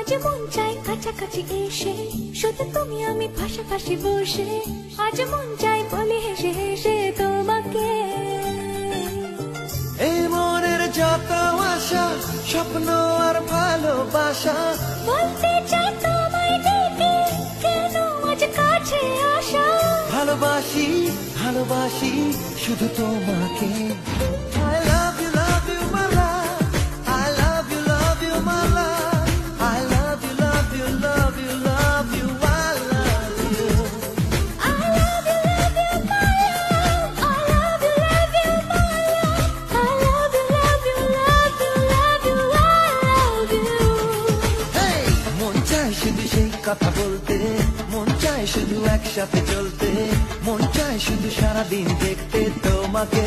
আজ মন চাই কাছাকাছি এসে, শুধু তুমি আমি পাশাপাশি বসে। আজ মন চাই বলে হেসে হেসে তোমাকে। এই মনের যত আশা, স্বপ্ন আর ভালোবাসা, বলতে চাই তোমায় ডেকে, কেন আজ কাছে আসা। ভালোবাসি ভালোবাসি শুধু তোমাকে। I love you my love, I love you my love, I love you love you love you love you, I love you. I love you my love, I love you my love, I love you love you love you love you, I love you. Hey! মন চায় শুধু সেই কথা বলতে, মন চায় শুধু একসাথে চলতে, মন চায় শুধু সারাদিন দেখতে তোমাকে।